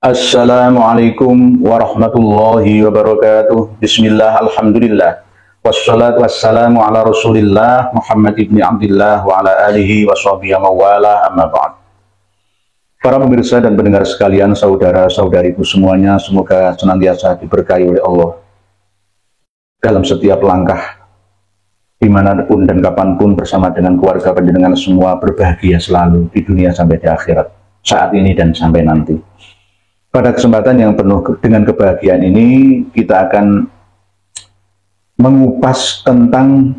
Assalamualaikum warahmatullahi wabarakatuh. Bismillah, alhamdulillah. Wassalatu wassalamu ala rasulillah Muhammad ibn Abdillah wa ala alihi wa sahbihi mawala amma ba'd. Para pemirsa dan pendengar sekalian, saudara-saudariku semuanya, semoga senantiasa diberkahi oleh Allah dalam setiap langkah, dimanapun dan kapanpun, bersama dengan keluarga panjenengan semua berbahagia selalu di dunia sampai di akhirat, saat ini dan sampai nanti. Pada kesempatan yang penuh dengan kebahagiaan ini, kita akan mengupas tentang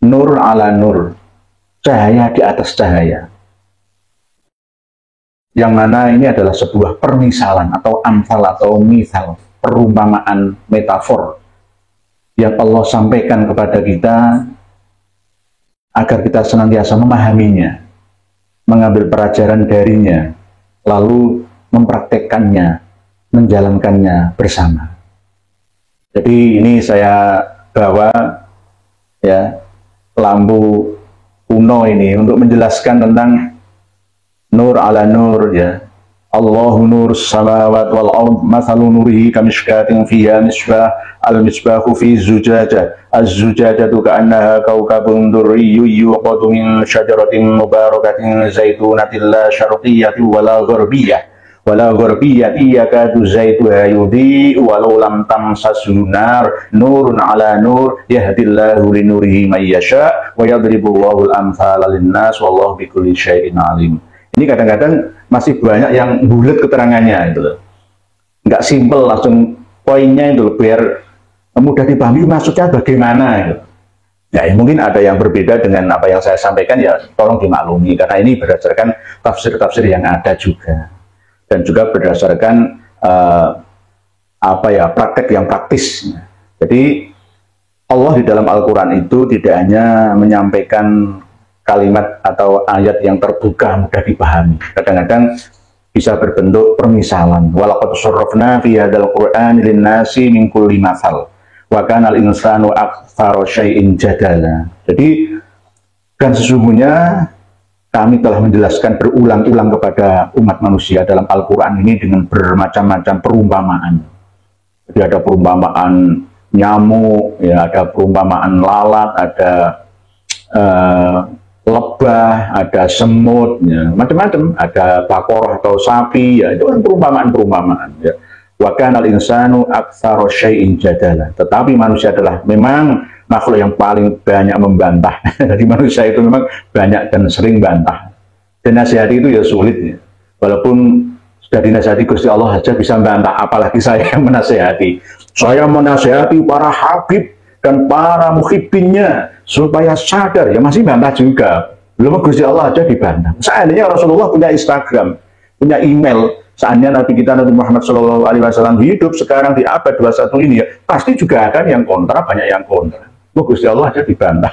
nur ala nur, cahaya di atas cahaya. Yang mana ini adalah sebuah permisalan atau amsal atau misal, perumpamaan metafor yang Allah sampaikan kepada kita agar kita senantiasa memahaminya, mengambil pelajaran darinya, lalu mempraktekkannya, menjalankannya bersama. Jadi ini saya bawa ya lampu kuno ini untuk menjelaskan tentang nur ala nur ya. Allahu nurus samawati wal ard, mathalu nurihi kamishkatin fiha misbah, al-misbahu fi zujajah, az-zujajatu ka'annaha kawkabun durriyyun yuqadu min syajaratin mubarakatin zaitunatin la syarqiyyatin wala gharbiyyah wala gharbiyyati yakadu zaituha yudhi'u walau lam tamsashu nar, nurun ala nur yahdillahu linurihi may yasha wa yadribullahu al-amthala lin-nas wallahu bikulli syai'in alim. Ini kadang-kadang masih banyak yang bulat keterangannya itu loh. Nggak simpel langsung poinnya itu loh, biar mudah dipahami maksudnya bagaimana gitu. Ya, mungkin ada yang berbeda dengan apa yang saya sampaikan, ya tolong dimaklumi karena ini berdasarkan tafsir-tafsir yang ada juga. Dan juga berdasarkan praktek yang praktis. Jadi Allah di dalam Al-Quran itu tidak hanya menyampaikan kalimat atau ayat yang terbuka mudah dipahami. Kadang-kadang bisa berbentuk permisalan. Walaqad sarrafna fi hadzal Qur'ani lin-nasi min kulli matsal wa kana al-insanu aktsara syai'in jadala. Jadi dan sesungguhnya kami telah menjelaskan berulang-ulang kepada umat manusia dalam Al-Quran ini dengan bermacam-macam perumpamaan. Jadi ada perumpamaan nyamuk, ya, ada perumpamaan lalat, ada lebah, ada semut, ya, macam-macam, ada bakor atau sapi, ya, itu kan perumpamaan-perumpamaan. Ya. Wa kanal insanu aktsara syai'in jadala. Tetapi manusia adalah memang makhluk yang paling banyak membantah. Jadi manusia itu memang banyak dan sering bantah. Dan nasihati itu ya sulit. Ya. Walaupun sudah dinasihati Gusti Allah saja bisa membantah, apalagi saya yang menasihati. Saya menasihati para habib dan para muhibbinnya supaya sadar, ya masih bantah juga. Belum Gusti Allah aja dibantah. Seandainya Rasulullah punya Instagram, punya email, seandainya Nabi kita Nabi Muhammad SAW hidup sekarang di abad 21 ini, ya pasti juga akan yang kontra, banyak yang kontra. Gusti Allah aja dibantah.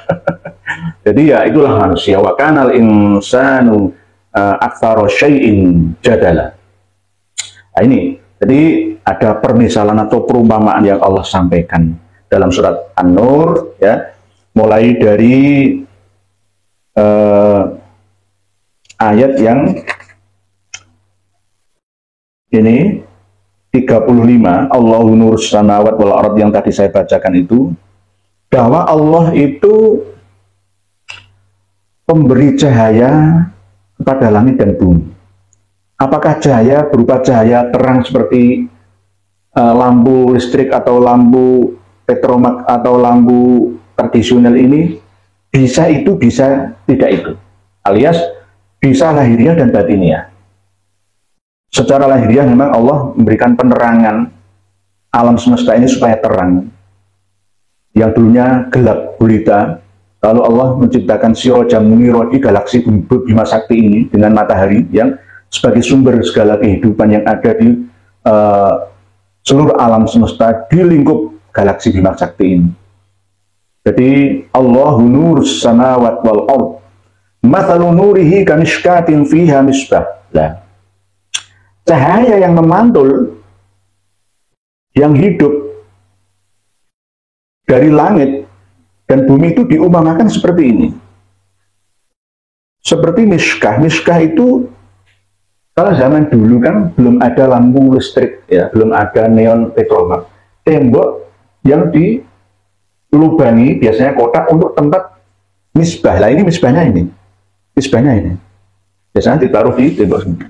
Jadi ya itulah manusia. Wa kanal insanu aktsara syai'in jadala. Nah ini, jadi ada permisalan atau perumpamaan yang Allah sampaikan dalam surat An-Nur, ya, mulai dari ayat yang ini 35, Allahu nurus samawati wal ard, yang tadi saya bacakan itu, bahwa Allah itu pemberi cahaya kepada langit dan bumi. Apakah cahaya berupa cahaya terang seperti lampu listrik atau lampu petromak atau lampu tradisional ini? Bisa itu, bisa tidak itu. Alias bisa lahiriah dan batiniah. Secara lahiriah memang Allah memberikan penerangan alam semesta ini supaya terang. Yang dulunya gelap gulita, lalu Allah menciptakan sirajan munira di galaksi Bima Sakti ini dengan matahari yang sebagai sumber segala kehidupan yang ada di seluruh alam semesta di lingkup galaksi Bima Sakti ini. Jadi Allahu nurus samawati wal ard, mathalu nurihi kamishkatin fiha misbah. Nah, cahaya yang memantul, yang hidup dari langit dan bumi itu diumpamakan seperti ini. Seperti miskah. Miskah itu Kalau zaman dulu kan belum ada lampu listrik, ya, belum ada neon petrolmak. Tembok yang dilubangi biasanya kotak untuk tempat misbah. Lah ini misbahnya ini, misbahnya ini. Biasanya ditaruh di tembok sini.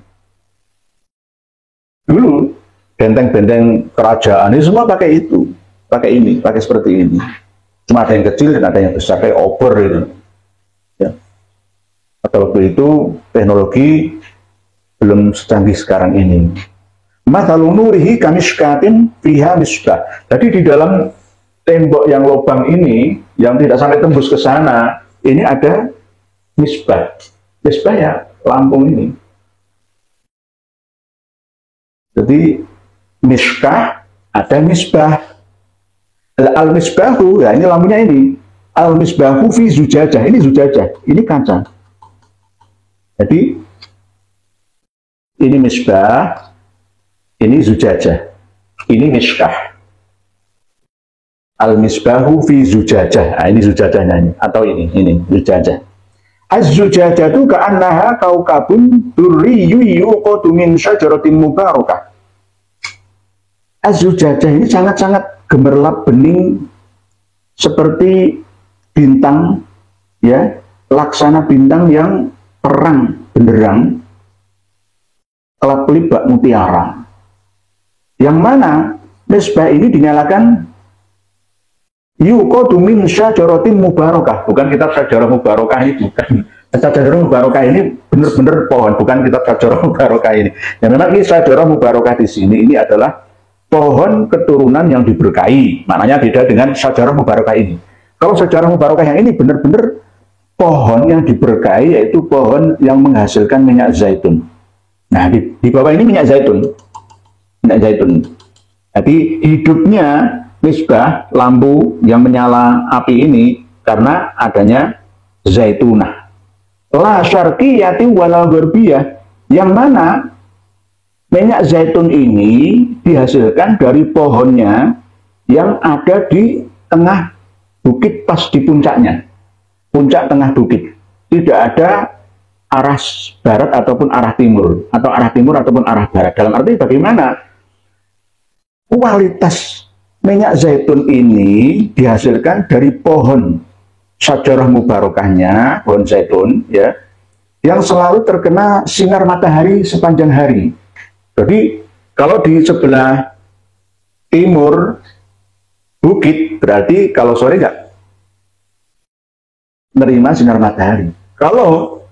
Dulu benteng-benteng kerajaan ini semua pakai itu, pakai ini, pakai seperti ini. Cuma ada yang kecil dan ada yang besar, kayak obor itu. Ya. Pada waktu itu teknologi belum secanggih sekarang ini. Mathalu nurihi kamishkatin fiha misbah. Jadi di dalam tembok yang lubang ini, yang tidak sampai tembus ke sana, ini ada misbah. Misbah ya lampu ini. Jadi miskah ada misbah. Al-misbahu, ya ini lampunya ini. Al-misbahu fi zujajah. Ini zujajah, ini kaca. Jadi ini misbah, ini zujajah, ini miskah. Al-misbahu fi zujajah. Nah, ini zujajahnya ini, atau ini zujajah. Az-zujajah itu ka'annaha kaukabun durriyyu yuqadu min syajaratin mubarakah. Az-zujajah ini sangat-sangat gemerlap bening seperti bintang, ya, laksana bintang yang terang benderang, kelap-kelip bak mutiara. Yang mana misbah ini dinyalakan yuqadu min syajaratin mubarakah. Bukan kitab syajarah mubarakah itu, bukan. Syajarah mubarakah ini benar-benar pohon, bukan kitab syajarah mubarakah ini. Yang memang ini syajarah mubarakah di sini ini adalah pohon keturunan yang diberkahi. Maknanya beda dengan syajarah mubarakah ini. Kalau syajarah mubarakah yang ini benar-benar pohon yang diberkahi, yaitu pohon yang menghasilkan minyak zaitun. Nah, di bawah ini minyak zaitun. Minyak zaitun. Jadi hidupnya misbah, lampu yang menyala api ini karena adanya zaitunah. La syarqiyati wala gharbiyah, yang mana minyak zaitun ini dihasilkan dari pohonnya yang ada di tengah bukit, pas di puncaknya. Puncak tengah bukit. Tidak ada arah barat ataupun arah timur, atau arah timur ataupun arah barat. Dalam arti bagaimana kualitas minyak zaitun ini dihasilkan dari pohon syajarah mubarakahnya, pohon zaitun, ya, yang selalu terkena sinar matahari sepanjang hari. Jadi kalau di sebelah timur bukit, berarti kalau sore nggak menerima sinar matahari. Kalau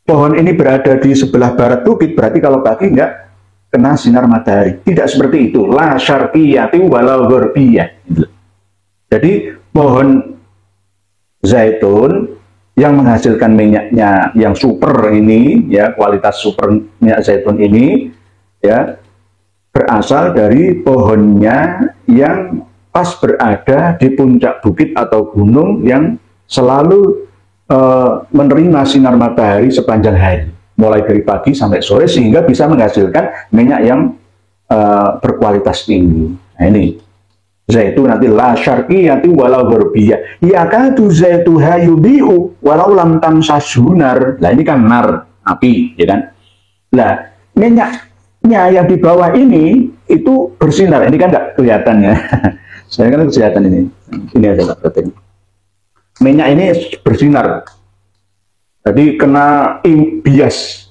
pohon ini berada di sebelah barat bukit, berarti kalau pagi nggak kena sinar matahari. Tidak seperti itu. La syarqiyati wala gharbiyah. Jadi pohon zaitun yang menghasilkan minyaknya yang super ini, ya, kualitas super minyak zaitun ini, ya, berasal dari pohonnya yang pas berada di puncak bukit atau gunung yang selalu menerima sinar matahari sepanjang hari, mulai dari pagi sampai sore, sehingga bisa menghasilkan minyak yang berkualitas tinggi. Nah, ini zaitun nanti la syarqiyati walau gharbiyah yakadu zaituha yudiu walau lam tamsasunar. Nah, ini kan nar, api, ya kan. Nah, minyaknya yang di bawah ini itu bersinar. Ini kan nggak kelihatan ya. Saya kan kelihatan ini. Ini adalah berarti minyak ini bersinar, jadi kena bias,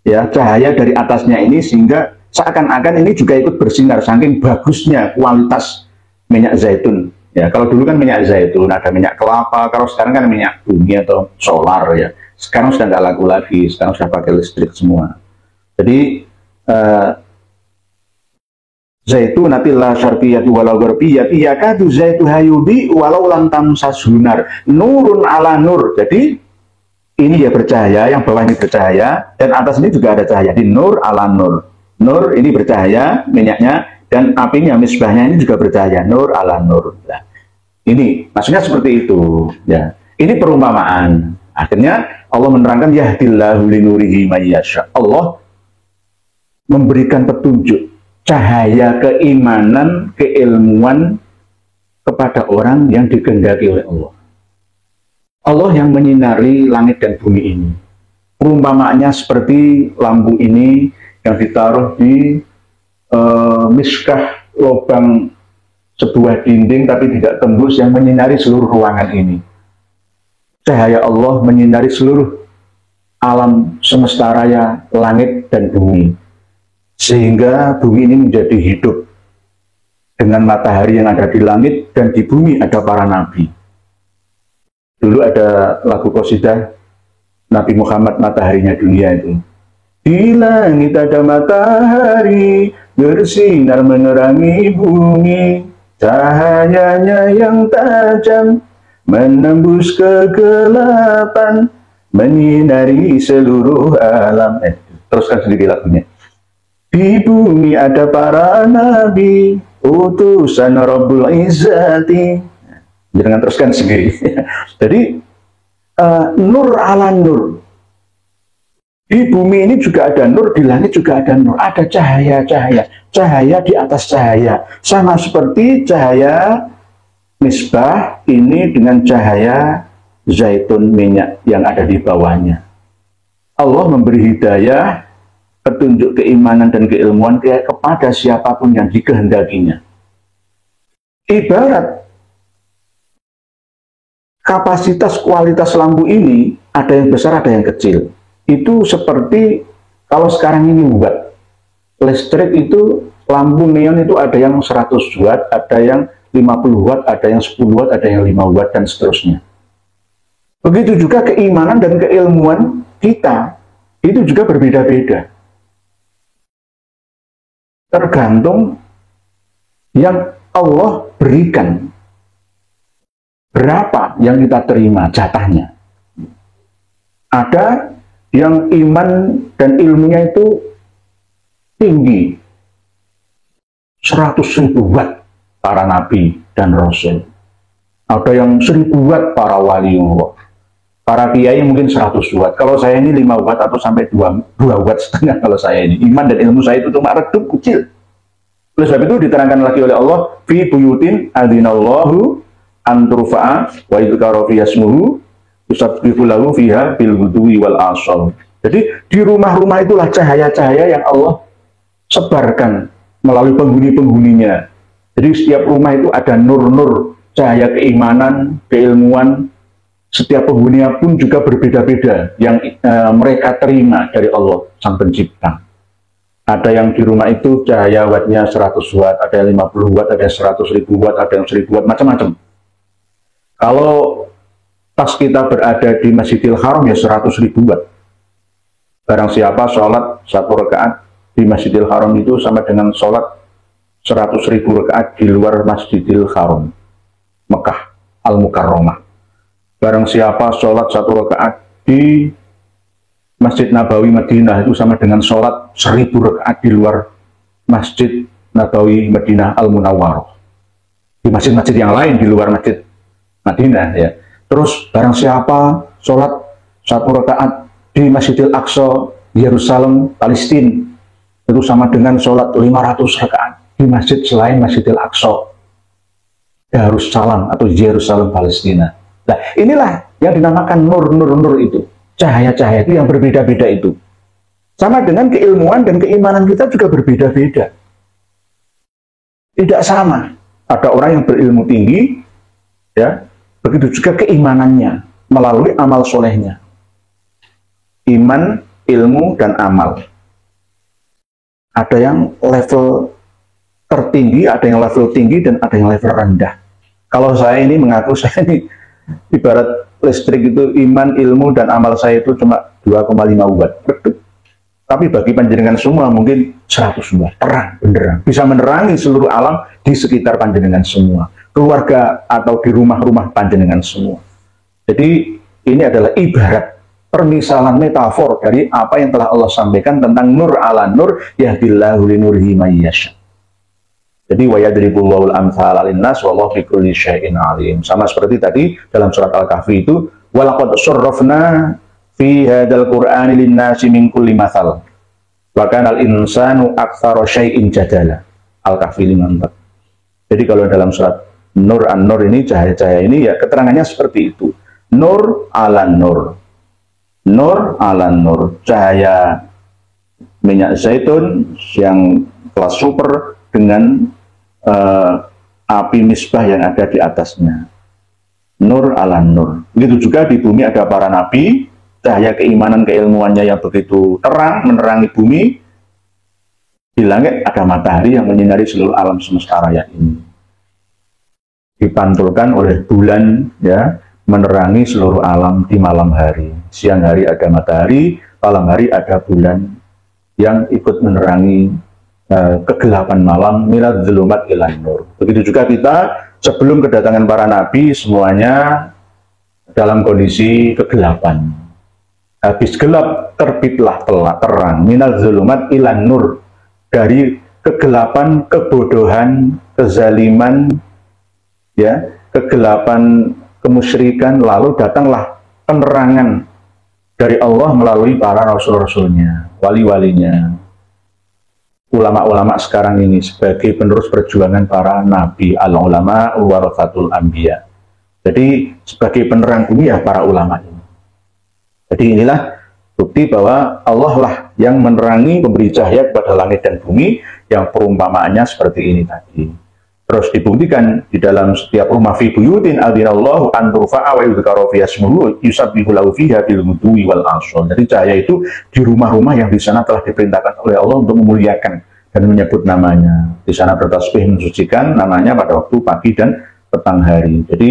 ya, cahaya dari atasnya ini, sehingga seakan-akan ini juga ikut bersinar, saking bagusnya kualitas minyak zaitun. Ya, kalau dulu kan minyak zaitun ada minyak kelapa, kalau sekarang kan minyak bumi atau solar, ya. Sekarang sudah nggak laku lagi, sekarang sudah pakai listrik semua. Jadi zaitun nanti la syarqiyati walau gharbiyati yakadu zaitu hayudi walau lam tamsasunar nurun ala nur. Jadi ini ya bercahaya, yang bawah ini bercahaya, dan atas ini juga ada cahaya. Di nur ala nur. Nur ini bercahaya minyaknya, dan apinya misbahnya ini juga bercahaya. Nur ala nur. Nah, ini maksudnya seperti itu, ya. Ini perumpamaan. Akhirnya Allah menerangkan yahdillahu linurihi mayyasha. Allah memberikan petunjuk, cahaya keimanan, keilmuan kepada orang yang dikehendaki oleh Allah. Allah yang menyinari langit dan bumi ini. Perumpamaannya seperti lampu ini yang ditaruh di miskah, lubang sebuah dinding tapi tidak tembus, yang menyinari seluruh ruangan ini. Cahaya Allah menyinari seluruh alam semesta raya, langit dan bumi, sehingga bumi ini menjadi hidup dengan matahari yang ada di langit, dan di bumi ada para nabi. Dulu ada lagu qasidah Nabi Muhammad, mataharinya dunia itu. Di langit ada matahari bersinar menerangi bumi, cahayanya yang tajam menembus kegelapan, menyinari seluruh alam. Teruskan sendiri lagunya. Di bumi ada para nabi, utusan Rabbul Izzati. Jangan teruskan sendiri. Jadi nur ala nur. Di bumi ini juga ada nur, di langit juga ada nur. Ada cahaya-cahaya, cahaya di atas cahaya. Sama seperti cahaya misbah ini dengan cahaya zaitun, minyak yang ada di bawahnya. Allah memberi hidayah, petunjuk keimanan dan keilmuan kepada siapapun yang dikehendakinya. Ibarat kapasitas kualitas lampu ini, ada yang besar, ada yang kecil. Itu seperti kalau sekarang ini buat listrik itu, lampu neon itu ada yang 100 watt, ada yang 50 watt, ada yang 10 watt, ada yang 5 watt, dan seterusnya. Begitu juga keimanan dan keilmuan kita, itu juga berbeda-beda. Tergantung yang Allah berikan. Berapa yang kita terima jatahnya. Ada yang iman dan ilmunya itu tinggi, 100.000 watt para nabi dan rasul. Ada yang 1.000 watt para waliullah. Para kiai mungkin 100 watt. Kalau saya ini 5 watt atau sampai 2 watt setengah. Kalau saya ini iman dan ilmu saya itu cuma redup kecil. Oleh sebab itu diterangkan lagi oleh Allah, fi buyutin adzinallahu anturfa'a wa yudhkara fi ismuhu yusabbihu lahu fiha bil ghudwi wal asal. Jadi di rumah-rumah itulah cahaya-cahaya yang Allah sebarkan melalui penghuni-penghuninya. Jadi setiap rumah itu ada nur-nur, cahaya keimanan, keilmuan. Setiap penghuninya pun juga berbeda-beda yang mereka terima dari Allah Sang Pencipta. Ada yang di rumah itu cahaya wattnya 100 watt, ada yang 50 watt, ada yang 100.000 watt, ada yang 1.000 watt, macam-macam. Kalau pas kita berada di Masjidil Haram ya 100.000 watt. Barang siapa sholat 1 rakaat di Masjidil Haram itu sama dengan sholat 100.000 rakaat di luar Masjidil Haram, Mekah Al-Mukarramah. Barang siapa sholat 1 rakaat di Masjid Nabawi Madinah itu sama dengan sholat 1.000 rakaat di luar Masjid Nabawi Madinah Al-Munawwarah. Di masjid-masjid yang lain di luar Masjid Madinah ya. Terus barang siapa sholat 1 rakaat di Masjidil Aqsa Yerusalem Palestina itu sama dengan sholat 500 rakaat di masjid selain Masjidil Aqsa Darussalam atau Yerusalem Palestina. Nah inilah yang dinamakan nur itu, cahaya-cahaya itu yang berbeda-beda itu. Sama dengan keilmuan dan keimanan kita juga berbeda-beda. Tidak sama. Ada orang yang berilmu tinggi ya, begitu juga keimanannya melalui amal solehnya. Iman, ilmu, dan amal. Ada yang level tertinggi, ada yang level tinggi, dan ada yang level rendah. Kalau saya ini mengaku saya ini ibarat listrik itu, iman, ilmu, dan amal saya itu cuma 2,5 watt. Tapi bagi panjenengan semua mungkin 100 watt. Terang, benderang. Bisa menerangi seluruh alam di sekitar panjenengan semua. Keluarga atau di rumah-rumah panjenengan semua. Jadi ini adalah ibarat permisalan metafor dari apa yang telah Allah sampaikan tentang nur ala nur yahdillahu linurihi mayyasha. Jadi wa yadribullahu al-amtsala lin-nas wallahu bikulli syai'in alim. Sama seperti tadi dalam surat Al-Kahfi itu walaqad surrafna fi hadzal qur'ani lin-nasi min kulli matsal wa kana al-insanu aktsara syai'in jadala. Al-Kahfi 54. Jadi kalau dalam surat Nur an-Nur ini, cahaya-cahaya ini ya keterangannya seperti itu. Nur ala nur. Nur ala nur, cahaya minyak zaitun yang kelas super dengan api misbah yang ada di atasnya. Nur ala nur. Begitu juga di bumi ada para nabi, cahaya keimanan keilmuannya yang begitu terang menerangi bumi. Di langit ada matahari yang menyinari seluruh alam semesta raya ini. Dipantulkan oleh bulan, ya, menerangi seluruh alam di malam hari. Siang hari ada matahari, malam hari ada bulan yang ikut menerangi kegelapan malam, minadz zulumat ilan nur. Begitu juga kita sebelum kedatangan para nabi semuanya dalam kondisi kegelapan. Habis gelap terbitlah terang, minadz zulumat ilan nur. Dari kegelapan, kebodohan, kezaliman, ya, kegelapan, kemusyrikan, lalu datanglah penerangan dari Allah melalui para rasul-rasulnya, wali-walinya, ulama-ulama sekarang ini sebagai penerus perjuangan para nabi, al-ulama warathatul anbiya. Jadi sebagai penerang bumi ya para ulama ini. Jadi inilah bukti bahwa Allah lah yang menerangi, memberi cahaya kepada langit dan bumi, yang perumpamaannya seperti ini tadi. Terus dibuktikan di dalam setiap rumah fi buyutin adzinallahu an turfa'a wa yuzkara fiha ismuhu yusabbihu lahu fiha bil ghudwi wal ashal. Jadi cahaya itu di rumah-rumah yang di sana telah diperintahkan oleh Allah untuk memuliakan dan menyebut namanya. Di sana bertasbih mensucikan namanya pada waktu pagi dan petang hari. Jadi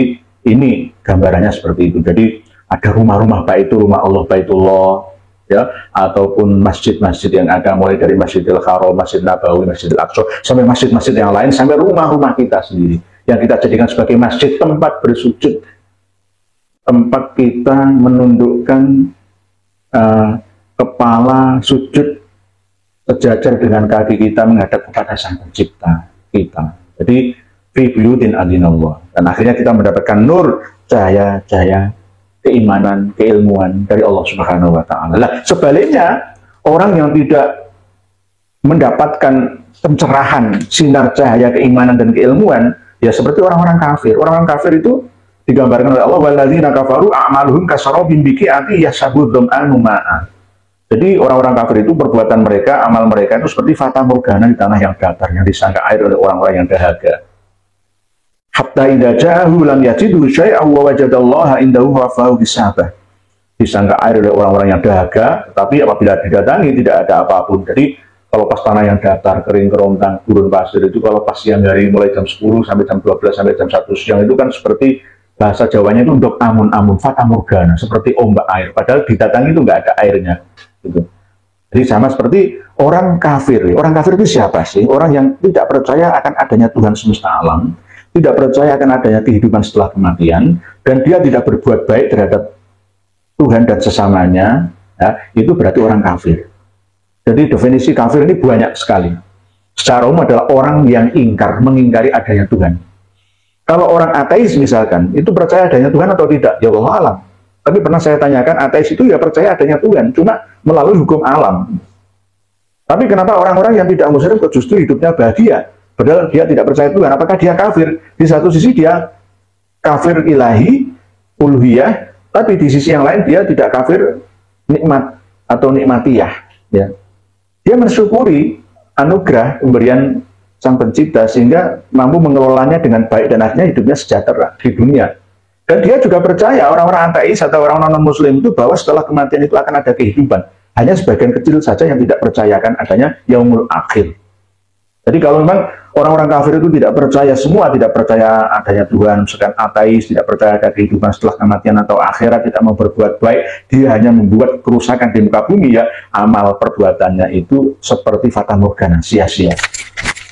ini gambarannya seperti itu. Jadi ada rumah-rumah, baik itu rumah Allah Baitullah, ya, ataupun masjid-masjid yang ada mulai dari Masjidil Haram, Masjid Nabawi, Masjidil Aqsa, sampai masjid-masjid yang lain, sampai rumah-rumah kita sendiri yang kita jadikan sebagai masjid, tempat bersujud, tempat kita menundukkan kepala sujud sejajar dengan kaki kita menghadap kepada Sang Pencipta kita. Jadi fi buyutin adzinallah, dan akhirnya kita mendapatkan nur, cahaya-cahaya keimanan, keilmuan dari Allah Subhanahu wa Ta'ala. Nah, sebaliknya, orang yang tidak mendapatkan pencerahan, sinar cahaya keimanan dan keilmuan, ya seperti orang-orang kafir. Orang-orang kafir itu digambarkan oleh Allah, walladzina kafaru a'maluhum kasarabin biqi'ati yashabud dham'anu ma'a. Jadi orang-orang kafir itu perbuatan mereka, amal mereka itu seperti fata morgana di tanah yang datar, yang disangka air oleh orang-orang yang dahaga. Hatta idza ja'ahu lam yajidu syai'an wa wajadallaha indahu wafahu hisabah. Disangka air oleh orang-orang yang dahaga, tetapi apabila didatangi tidak ada apapun. Jadi kalau pas tanah yang datar, kering kerontang, gurun pasir itu kalau pas siang hari mulai jam 10 sampai jam 12 sampai jam 1 siang itu kan seperti bahasa Jawanya itu untuk amun-amun, fata morgana, seperti ombak air. Padahal didatangi itu nggak ada airnya. Gitu. Jadi sama seperti orang kafir. Orang kafir itu siapa sih? Orang yang tidak percaya akan adanya Tuhan semesta alam, tidak percaya akan adanya kehidupan setelah kematian, dan dia tidak berbuat baik terhadap Tuhan dan sesamanya, ya, itu berarti orang kafir. Jadi definisi kafir ini banyak sekali. Secara umum adalah orang yang ingkar, mengingkari adanya Tuhan. Kalau orang ateis misalkan, itu percaya adanya Tuhan atau tidak? Ya Allah alam. Tapi pernah saya tanyakan, ateis itu ya percaya adanya Tuhan, cuma melalui hukum alam. Tapi kenapa orang-orang yang tidak muslim kok justru hidupnya bahagia? Padahal dia tidak percaya Tuhan. Apakah dia kafir? Di satu sisi dia kafir ilahi, uluhiyah, tapi di sisi yang lain dia tidak kafir nikmat atau nikmatiyah. Ya. Dia mensyukuri anugerah pemberian Sang Pencipta sehingga mampu mengelolanya dengan baik dan akhirnya hidupnya sejahtera di dunia. Dan dia juga percaya orang-orang ateis atau orang-orang non-muslim itu bahwa setelah kematian itu akan ada kehidupan. Hanya sebagian kecil saja yang tidak percayakan adanya yaumul akhir. Jadi kalau memang orang-orang kafir itu tidak percaya semua, tidak percaya adanya Tuhan, misalkan ateis, tidak percaya ada kehidupan setelah kematian atau akhirat, tidak mau berbuat baik, dia hanya membuat kerusakan di muka bumi, ya amal perbuatannya itu seperti fata morgana, sia-sia.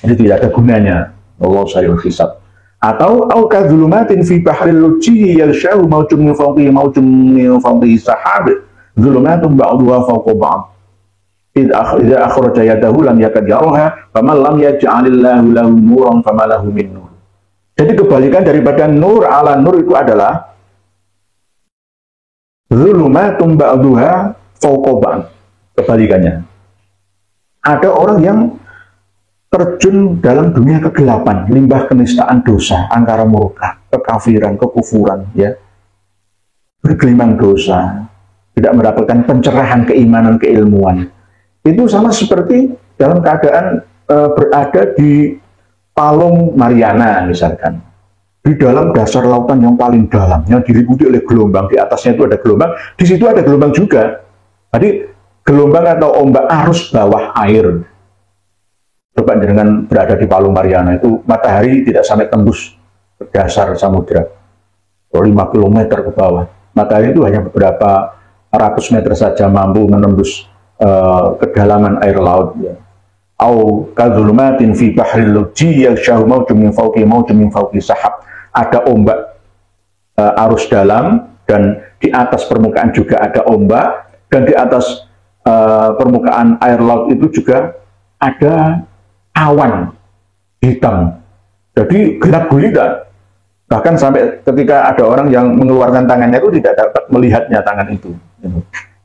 Jadi tidak ada gunanya. Allah sayul hisab. Atau aukadzulumatin fi bahril lujji yalshahu mawjum min fawqihi mawjum min fawqihi sahab zulumatun ba'duha fawqa ba'd. Idza akhraja yadahu lam yakad yaraha faman lam yaj'alillahu lahu nuran fama lahu min nur. Jadi kebalikan daripada nur ala nur itu adalah zulumatun ba'duha fawqa ba'd. Kebalikannya. Ada orang yang terjun dalam dunia kegelapan, limbah kenistaan dosa, angkara murka, kekafiran, kekufuran, ya, bergelimang dosa, tidak mendapatkan pencerahan keimanan, keilmuan. Itu sama seperti dalam keadaan berada di Palung Mariana misalkan, di dalam dasar lautan yang paling dalam, yang diliputi oleh gelombang, di atasnya itu ada gelombang, di situ ada gelombang juga. Jadi gelombang atau ombak arus bawah air. Coba dengan berada di Palung Mariana itu, matahari tidak sampai tembus ke dasar samudra, 5 km ke bawah. Matahari itu hanya beberapa ratus meter saja mampu menembus kedalaman air laut. Ya. Au kadzulumatin fi bahril lujji yaghshahu mawjun min fawqi mawjun min fawqi sahab. Ada ombak arus dalam, dan di atas permukaan juga ada ombak, dan di atas permukaan air laut itu juga ada awan hitam. Jadi gelap gulita. Bahkan sampai ketika ada orang yang mengeluarkan tangannya itu tidak dapat melihatnya tangan itu.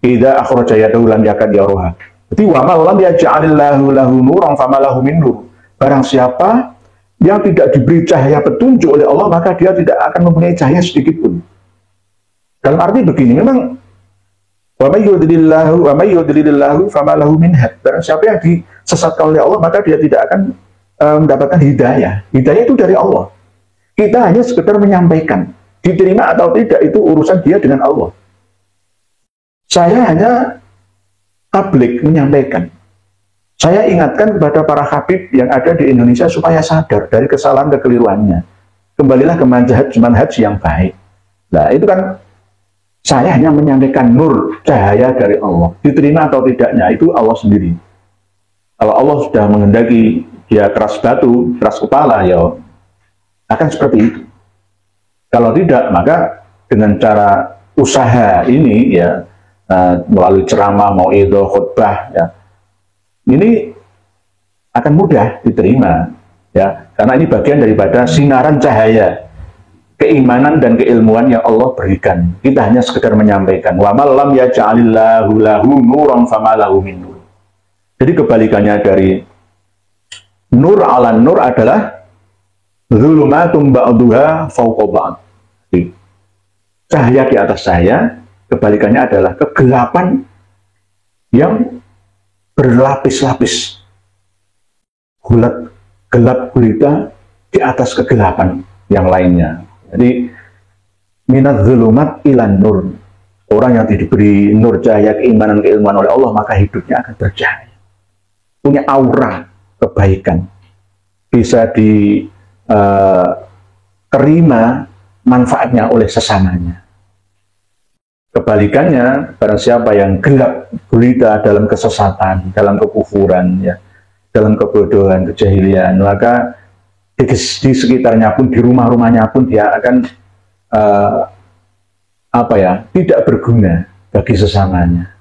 Idza akhraja yadahu lam yakad yaruha. Jadi wa man lam yaj'alillahu lahu nuran fama lahu min nur. Barang siapa yang tidak diberi cahaya petunjuk oleh Allah, maka dia tidak akan mempunyai cahaya sedikit pun. Dalam arti begini, memang wa may yudlilillahu fama lahu min had. Barang siapa yang disesatkan oleh Allah, maka dia tidak akan mendapatkan hidayah. Hidayah itu dari Allah. Kita hanya sekedar menyampaikan. Diterima atau tidak itu urusan dia dengan Allah. Saya hanya tablik, menyampaikan. Saya ingatkan kepada para habib yang ada di Indonesia supaya sadar dari kesalahan kekeliruannya. Kembalilah ke manhaj yang baik. Nah, itu kan saya hanya menyampaikan nur, cahaya dari Allah. Diterima atau tidaknya itu Allah sendiri. Kalau Allah sudah menghendaki dia keras batu, keras kepala, ya akan seperti itu. Kalau tidak, maka dengan cara usaha ini, ya, melalui ceramah, mauidhah, khutbah, ya, ini akan mudah diterima, ya, karena ini bagian daripada sinaran cahaya keimanan dan keilmuan yang Allah berikan. Kita hanya sekedar menyampaikan. Wa man lam yaj'alillahu lahu nuran fama lahu min nur. Jadi kebalikannya dari nur ala nur adalah dzulumatum ba'duha fawqa ba'd. Cahaya di atas cahaya, kebalikannya adalah kegelapan yang berlapis-lapis. Gelap gulita di atas kegelapan yang lainnya. Jadi minadz dzulumat ilan nur. Orang yang diberi nur cahaya keimanan keilmuan oleh Allah, maka hidupnya akan bercahaya. Punya aura kebaikan. Bisa diterima manfaatnya oleh sesamanya. Kebalikannya, barang siapa yang gelap gulita dalam kesesatan, dalam kekufuran, ya, dalam kebodohan, kejahilian, maka di sekitarnya pun, di rumah-rumahnya pun dia akan tidak berguna bagi sesamanya,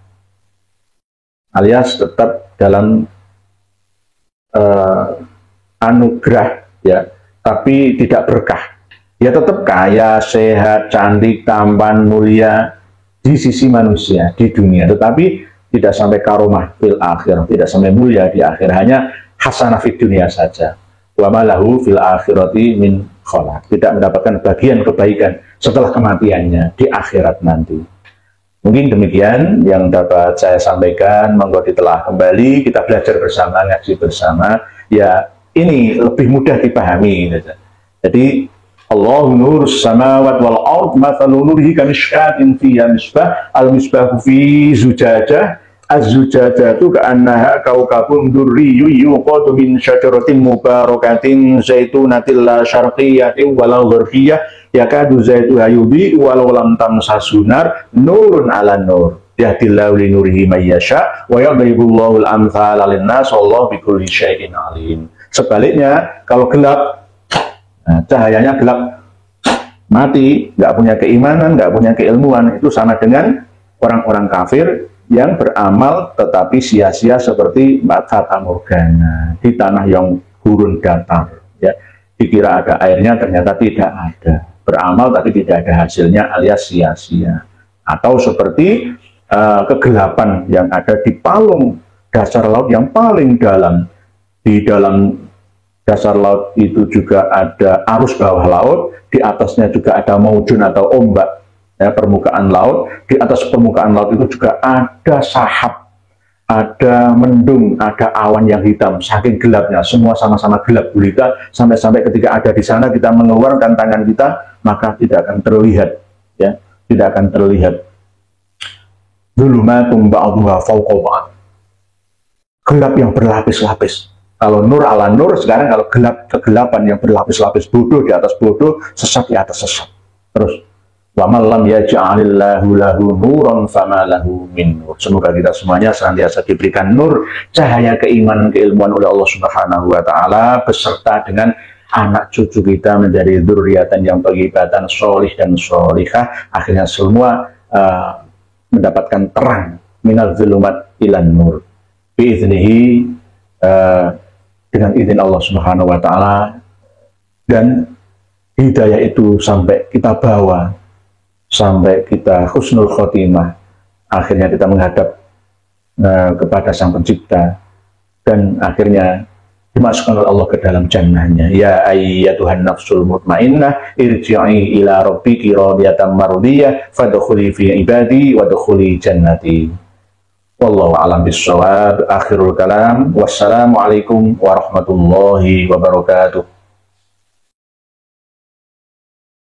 alias tetap dalam anugerah, ya, tapi tidak berkah. Dia tetap kaya, sehat, cantik, tampan, mulia di sisi manusia, di dunia, tetapi tidak sampai karomah fil akhir, tidak sampai mulia di akhir, hanya hasanah fid dunia saja. Wa malahu fil akhirati min khalaq, tidak mendapatkan bagian kebaikan setelah kematiannya di akhirat nanti. Mungkin demikian yang dapat saya sampaikan. Monggo ditelah kembali, kita belajar bersama, ngaji bersama, ya ini lebih mudah dipahami. Jadi Allahu nurus samawati wal ard, mathalu nurihi kamishkatin fiha misbah, al misbahu fi zujajah, az-zujajatu ka'annaha kawkabun durriyyu yuqadu min syajaratin mubarakatin zaitunatin la syarqiyyatin walau gharbiyyah yakadu zaituha yudhi'u walau lam tamsasu nar nurun ala nur yahdillahu li nurihi may yasha wa yadribullahu al-amthala lin-nas wallahu bikulli syai'in alim. Sebaliknya, kalau gelap, cahayanya gelap, mati, nggak punya keimanan, nggak punya keilmuan, itu sama dengan orang-orang kafir yang beramal tetapi sia-sia seperti fata morgana di tanah yang gurun datar, ya, dikira ada airnya ternyata tidak ada, beramal tapi tidak ada hasilnya alias sia-sia. Atau seperti kegelapan yang ada di palung dasar laut yang paling dalam. Di dalam dasar laut itu juga ada arus bawah laut, di atasnya juga ada maujun atau ombak, ya, permukaan laut. Di atas permukaan laut itu juga ada sahab, ada mendung, ada awan yang hitam, saking gelapnya, semua sama-sama gelap gulita, sampai-sampai ketika ada di sana kita mengeluarkan tangan kita, maka tidak akan terlihat, ya, tidak akan terlihat. Dzulumatun ba'duha fawqa ba'd. Gelap yang berlapis-lapis. Kalau nur ala nur, sekarang kalau gelap kegelapan yang berlapis-lapis, bodoh di atas bodoh, sesat di atas sesat. Terus, wa man lam yaj'alillahu lahu nuran fama lahu min nur. Semoga kita semuanya senantiasa diberikan nur, cahaya keimanan, keilmuan oleh Allah Subhanahu wa taala, beserta dengan anak cucu kita menjadi dzurriatan yang thayyibatan, sholih dan sholihah, akhirnya semua mendapatkan terang, minal zulumat ilan nur. Biiznihi, dengan izin Allah Subhanahu wa taala, dan hidayah itu sampai kita bawa, sampai kita husnul khotimah, akhirnya kita menghadap kepada Sang Pencipta, dan akhirnya dimasukkan oleh Allah ke dalam jannahnya. Ya ayyatuhan nafsul mutmainnah irji'i ila rabbiki radiyatan mardiyah fadkhuli fi ibadi wadkhuli jannati. Wallahu a'lam bissawab. Akhirul kalam. Wassalamualaikum warahmatullahi wabarakatuh.